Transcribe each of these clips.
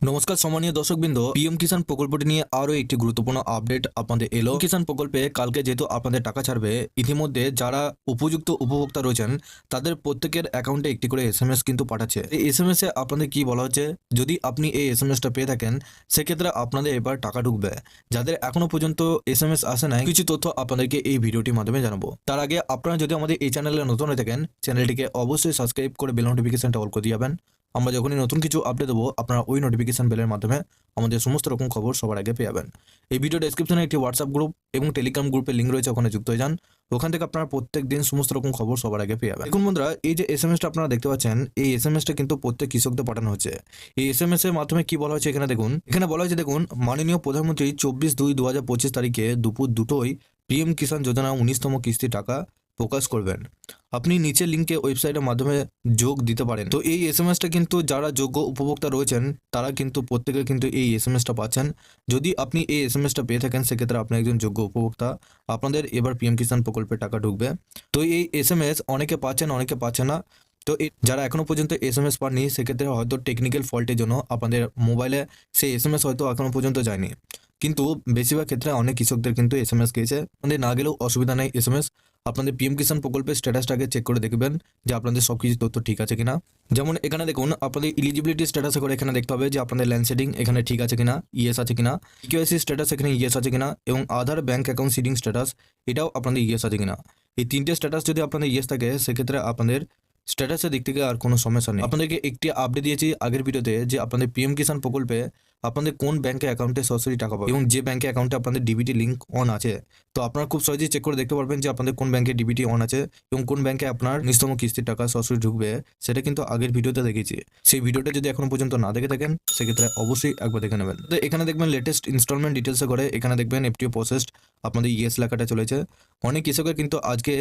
নমস্কার সম্মানীয় দর্শকবৃন্দ, পিএম কিষাণ প্রকল্পটি নিয়ে আরও একটি গুরুত্বপূর্ণ আপডেট আপনাদের এলো। কিষাণ প্রকল্পে কালকে যেহেতু আপনাদের টাকা ছাড়বে, ইতিমধ্যে যারা উপযুক্ত উপভোক্তা রয়েছেন তাদের প্রত্যেকের অ্যাকাউন্টে একটি করে এসএমএস কিন্তু পাঠাচ্ছে। এই এসএমএস এ আপনাদের কি বলা হচ্ছে, যদি আপনি এই এসএমএসটা পেয়ে থাকেন সেক্ষেত্রে আপনাদের এবার টাকা ঢুকবে। যাদের এখনো পর্যন্ত এসএমএস আসে নাই, কিছু তথ্য আপনাদেরকে এই ভিডিওটির মাধ্যমে জানাবো। তার আগে আপনারা যদি আমাদের এই চ্যানেলে নতুন হয়ে থাকেন, চ্যানেলটিকে অবশ্যই সাবস্ক্রাইব করে বেল নোটিফিকেশনটা অল করে দিয়াবেন। আমরা যখনই নতুন কিছু আপডেট দেবো, আপনারা ওই নোটিফিকেশন বেলের মাধ্যমে আমাদের সমস্ত রকম খবর সবার আগে পেয়ে যাবেন। এই ভিডিও ডেসক্রিপশনে একটি হোয়াটসঅ্যাপ গ্রুপ এবং টেলিগ্রাম গ্রুপের লিঙ্ক রয়েছে, ওখানে যুক্ত হয়ে যান। ওখান থেকে আপনারা প্রত্যেক দিন সমস্ত রকম খবর সবার আগে পেয়ে যাবেন। এখন বন্ধুরা, এই যে এসএমএসটা আপনারা দেখতে পাচ্ছেন, এই এসএমএসটা কিন্তু প্রত্যেক কৃষকদের পাঠানো হচ্ছে। এই এসএমএস এর মাধ্যমে কি বলা হয়েছে এখানে দেখুন। এখানে বলা হয়েছে দেখুন, মাননীয় প্রধানমন্ত্রী 24/2/2025 তারিখে দুপুর 2টোয় পিএম কিষাণ যোজনা 19তম কিস্তি টাকা প্রকাশ করবেন। আপনি নিচের লিঙ্কে ওয়েবসাইটের মাধ্যমে যোগ দিতে পারেন। তো এই এসএমএসটা কিন্তু যারা যোগ্য উপভোক্তা রয়েছেন তারা কিন্তু প্রত্যেকে কিন্তু এই এসএমএসটা পাচ্ছেন। যদি আপনি এই এসএমএসটা পেয়ে থাকেন সেক্ষেত্রে আপনি একজন যোগ্য উপভোক্তা, আপনাদের এবার পিএম কিষাণ প্রকল্পে টাকা ঢুকবে। তো এই এসএমএস অনেকে পাচ্ছেন, অনেকে পাচ্ছে না। তো যারা এখনো পর্যন্ত এসএমএস পাননি সেক্ষেত্রে হয়তো টেকনিক্যাল ফল্টের জন্য আপনাদের মোবাইলে সেই এসএমএস হয়তো এখনো পর্যন্ত যায়নি। কিন্তু বেশিরভাগ ক্ষেত্রে অনেক কৃষকদের কিন্তু এসএমএস গিয়েছে। আপনাদের না গেলেও অসুবিধা নেই, এসএমএস আপনাদের পিএম কিষাণ প্রকল্পের স্ট্যাটাসটাকে চেক করে দেখবেন যে আপনাদের সব কিছু তথ্য ঠিক আছে কিনা। যেমন এখানে দেখুন, আপনাদের ইলিজিবিলিটি স্ট্যাটাসে করে এখানে দেখতে হবে যে আপনাদের ল্যান্ড সেটিং এখানে ঠিক আছে কিনা, ইয়েস আছে কিনা, ইকেওয়াইসি স্ট্যাটাস এখানে ইয়েস আছে কিনা, এবং আধার ব্যাংক অ্যাকাউন্ট সিডিং স্ট্যাটাস এটাও আপনাদের ইয়েস আছে কিনা। এই তিনটে স্ট্যাটাস যদি আপনাদের ইয়েস থাকে সেক্ষেত্রে আপনাদের স্ট্যাটাসের দিক থেকে আর কোনো সমস্যা নেই। আপনাদেরকে একটি আপডেট দিয়েছি আগের ভিডিওতে যে আপনাদের পিএম কিষাণ প্রকল্পে আপনাদের কোন ব্যাংকে অ্যাকাউন্টে সরাসরি টাকা পাবে এবং যে ব্যাংকে অ্যাকাউন্টে আপনাদের ডিবিটি লিঙ্ক অন আছে। তো আপনারা খুব সহজেই চেক করে দেখতে পারবেন যে আপনাদের কোন ব্যাংকে ডিবিটি অন আছে এবং কোন ব্যাংকে আপনার 19তম কিস্তির টাকা সরাসরি ঢুকবে, সেটা কিন্তু আগের ভিডিওতে দেখেছি। সেই ভিডিওটা যদি এখনো পর্যন্ত না দেখে থাকেন সেক্ষেত্রে অবশ্যই একবার দেখে নেবেন। তো এখানে দেখবেন লেটেস্ট ইনস্টলমেন্ট ডিটেলসে করে এখানে দেখবেন এফটিও প্রসেসড, আপনাদের ইয়েস লেখাটা চলেছে। অনেক কৃষকের কিন্তু আজকে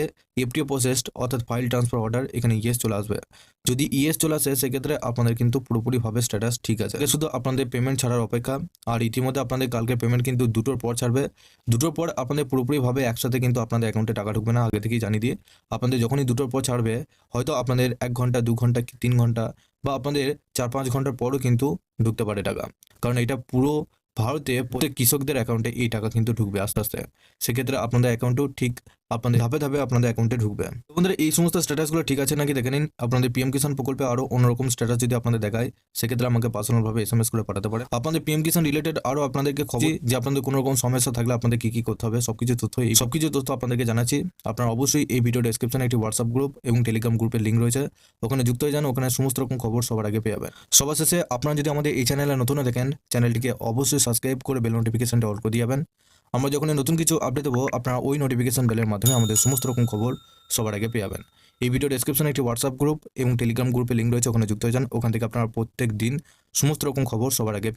এফটিও প্রসেসড অর্থাৎ ফাইল ট্রান্সফার অর্ডার এখানে ইয়েস চলে আসবে। যদি ইয়েস চলে আসে সেক্ষেত্রে আপনাদের কিন্তু পুরোপুরিভাবে স্ট্যাটাস ঠিক আছে। শুধু আপনাদের পেমেন্ট ছাড়ার অপেক্ষা। আর ইতিমধ্যে আপনাদের কালকে পেমেন্ট কিন্তু 2টোর পর ছাড়বে। 2টোর পর আপনাদের পুরোপুরিভাবে একসাথে কিন্তু আপনাদের অ্যাকাউন্টে টাকা ঢুকবে না, আগে থেকেই জানিয়ে দিয়ে। আপনাদের যখনই 2টোর পর ছাড়বে হয়তো আপনাদের 1 ঘন্টা 2 ঘন্টা কি 3 ঘন্টা বা আপনাদের 4-5 ঘন্টার পরও কিন্তু ঢুকতে পারে টাকা। কারণ এটা পুরো ভারতে প্রত্যেক কৃষকদের অ্যাকাউন্টে এই টাকা কিন্তু ঢুকবে আস্তে আস্তে। সেক্ষেত্রে আপনাদের অ্যাকাউন্টেও ঠিক আপনাদের ধাপে ধাপে আপনাদের অ্যাকাউন্টে ঢুকবে। বন্ধুরা, এই সমস্ত স্ট্যাটাসগুলো ঠিক আছে নাকি দেখে নিন। আপনাদের পিএম কিষাণ প্রকল্পে আরও অন্যরকম স্ট্যাটাস যদি আপনাদের দেখায় সেক্ষেত্রে আমাকে পার্সোনালভাবে এসএমএস করে পাঠাতে পারে। আপনাদের পিএম কিষাণ রিলেটেড আরও আপনাদেরকে খবর যে আপনাদের কোনো রকম সমস্যা থাকলে আপনাদের কী করতে হবে সবকিছু তথ্য আপনাদেরকে জানাচ্ছি। আপনারা অবশ্যই এই ভিডিও ডেসক্রিপশনে একটি হোয়াটসঅ্যাপ গ্রুপ এবং টেলিগ্রাম গ্রুপের লিঙ্ক রয়েছে, ওখানে যুক্ত হয়ে যান। ওখানে সমস্ত রকম খবর সবার আগে পেয়ে যাবেন। সবার শেষে আপনারা যদি আমাদের এই চ্যানেলে নতুন দেখেন, চ্যানেলটিকে অবশ্যই সাবস্ক্রাইব করে বেল নোটিফিকেশনটা অল করে দিয়াবেন। আমরা যখন নতুন কিছু আপডেট দেবো আপনারা ওই নোটিফিকেশন বেলের মাধ্যমে আমাদের সমস্ত রকম খবর সবার আগে পেয়ে যাবেন। এই ভিডিও ডেসক্রিপশনে একটি হোয়াটসঅ্যাপ গ্রুপ এবং টেলিগ্রাম গ্রুপের লিঙ্ক রয়েছে, ওখানে যুক্ত হয়ে যান। ওখান থেকে আপনারা প্রত্যেক দিন সমস্ত রকম খবর সবার আগে